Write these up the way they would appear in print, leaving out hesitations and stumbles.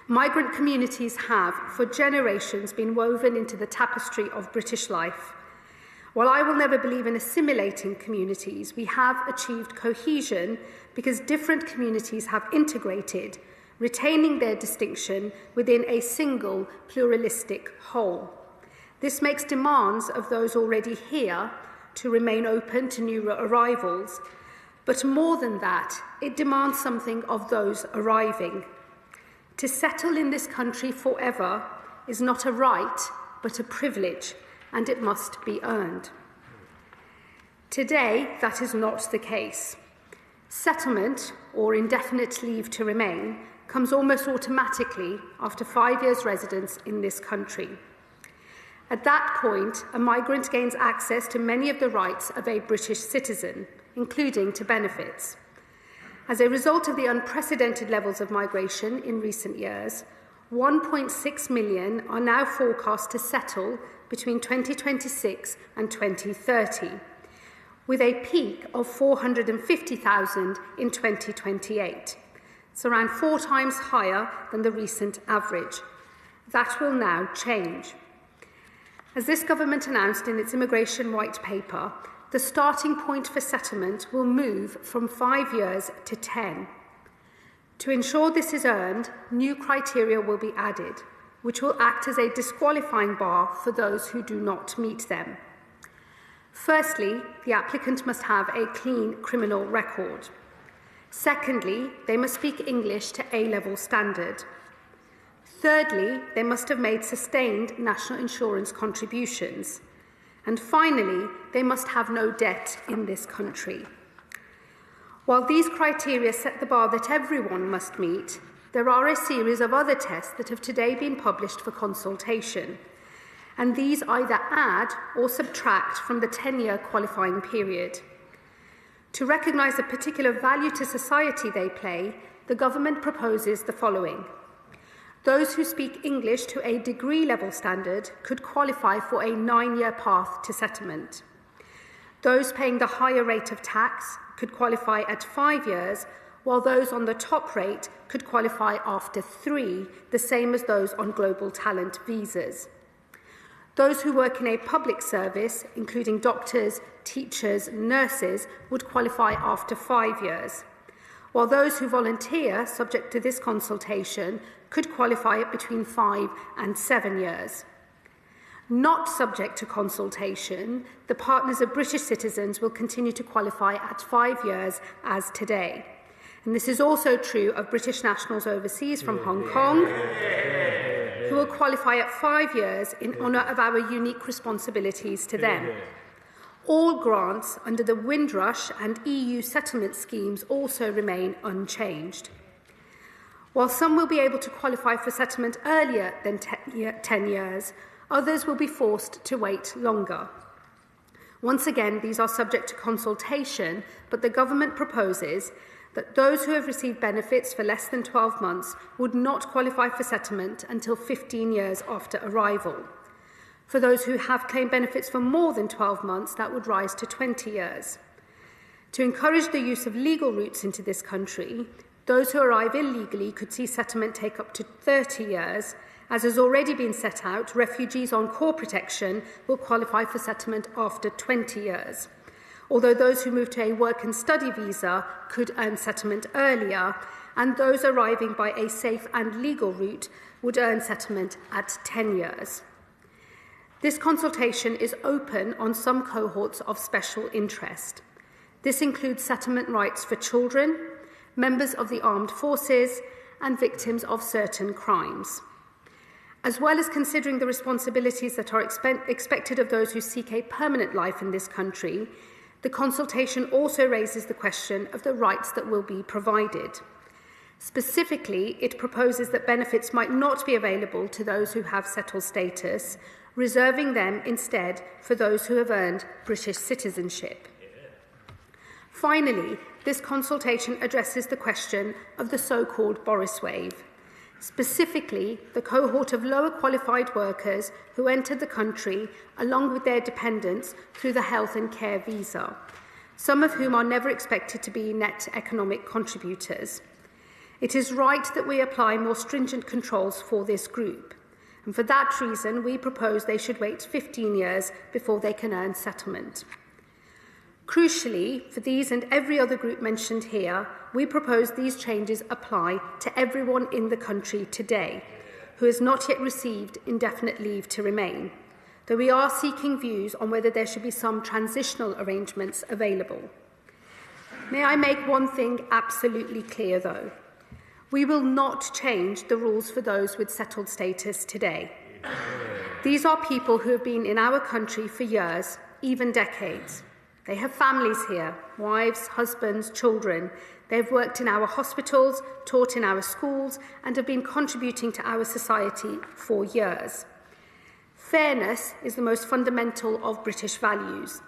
Migrant communities have, for generations, been woven into the tapestry of British life. While I will never believe in assimilating communities, we have achieved cohesion because different communities have integrated, retaining their distinction within a single pluralistic whole. This makes demands of those already here to remain open to new arrivals, but more than that, it demands something of those arriving. To settle in this country forever is not a right, but a privilege, and it must be earned. Today, that is not the case. Settlement, or indefinite leave to remain, comes almost automatically after 5 years' residence in this country. At that point, a migrant gains access to many of the rights of a British citizen, including to benefits. As a result of the unprecedented levels of migration in recent years, 1.6 million are now forecast to settle between 2026 and 2030, with a peak of 450,000 in 2028. It's around 4 times higher than the recent average. That will now change. As this government announced in its immigration white paper, the starting point for settlement will move from 5 years to 10. To ensure this is earned, new criteria will be added, which will act as a disqualifying bar for those who do not meet them. Firstly, the applicant must have a clean criminal record. Secondly, they must speak English to A-level standard. Thirdly, they must have made sustained national insurance contributions. And finally, they must have no debt in this country. While these criteria set the bar that everyone must meet, there are a series of other tests that have today been published for consultation, and these either add or subtract from the 10-year qualifying period. To recognise the particular value to society they play, the government proposes the following. Those who speak English to a degree-level standard could qualify for a 9-year path to settlement. Those paying the higher rate of tax could qualify at 5 years, while those on the top rate could qualify after 3, the same as those on global talent visas. Those who work in a public service, including doctors, teachers, nurses, would qualify after 5 years, while those who volunteer, subject to this consultation, could qualify at between 5 and 7 years. Not subject to consultation, the partners of British citizens will continue to qualify at 5 years as today. And this is also true of British nationals overseas from Hong Kong, who will qualify at 5 years in honour of our unique responsibilities to them. All grants under the Windrush and EU settlement schemes also remain unchanged. While some will be able to qualify for settlement earlier than 10 years, others will be forced to wait longer. Once again, these are subject to consultation, but the government proposes that those who have received benefits for less than 12 months would not qualify for settlement until 15 years after arrival. For those who have claimed benefits for more than 12 months, that would rise to 20 years. To encourage the use of legal routes into this country, those who arrive illegally could see settlement take up to 30 years. As has already been set out, refugees on core protection will qualify for settlement after 20 years, although those who move to a work and study visa could earn settlement earlier, and those arriving by a safe and legal route would earn settlement at 10 years. This consultation is open on some cohorts of special interest. This includes settlement rights for children, members of the armed forces, and victims of certain crimes. As well as considering the responsibilities that are expected of those who seek a permanent life in this country, the consultation also raises the question of the rights that will be provided. Specifically, it proposes that benefits might not be available to those who have settled status, reserving them instead for those who have earned British citizenship. Finally, this consultation addresses the question of the so-called Boris wave, specifically the cohort of lower qualified workers who entered the country along with their dependents through the health and care visa, some of whom are never expected to be net economic contributors. It is right that we apply more stringent controls for this group, and for that reason we propose they should wait 15 years before they can earn settlement. Crucially, for these and every other group mentioned here, we propose these changes apply to everyone in the country today who has not yet received indefinite leave to remain, though we are seeking views on whether there should be some transitional arrangements available. May I make one thing absolutely clear, though? We will not change the rules for those with settled status today. These are people who have been in our country for years, even decades. They have families here, wives, husbands, children. They have worked in our hospitals, taught in our schools, and have been contributing to our society for years. Fairness is the most fundamental of British values.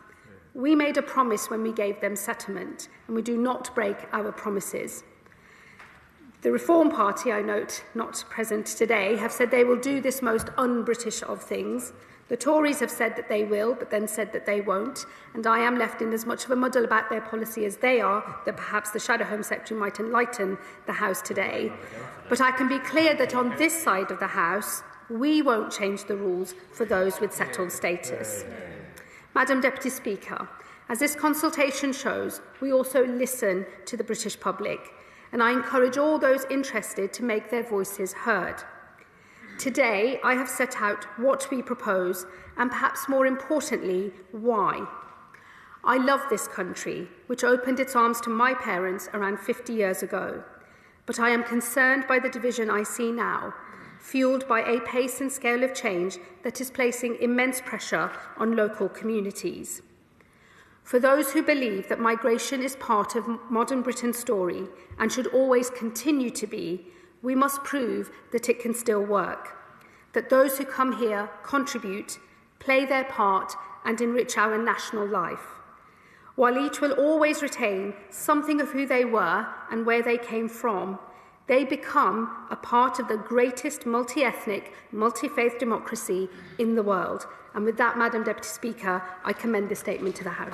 We made a promise when we gave them settlement, and we do not break our promises. The Reform Party, I note, not present today, have said they will do this most un-British of things. The Tories have said that they will, but then said that they won't, and I am left in as much of a muddle about their policy as they are, that perhaps the Shadow Home Secretary might enlighten the House today. But I can be clear that on this side of the House, we won't change the rules for those with settled status. Madam Deputy Speaker, as this consultation shows, we also listen to the British public, and I encourage all those interested to make their voices heard. Today, I have set out what we propose, and perhaps more importantly, why. I love this country, which opened its arms to my parents around 50 years ago, but I am concerned by the division I see now, fuelled by a pace and scale of change that is placing immense pressure on local communities. For those who believe that migration is part of modern Britain's story and should always continue to be, we must prove that it can still work, that those who come here contribute, play their part, and enrich our national life. While each will always retain something of who they were and where they came from, they become a part of the greatest multi-ethnic, multi-faith democracy in the world. And with that, Madam Deputy Speaker, I commend this statement to the House.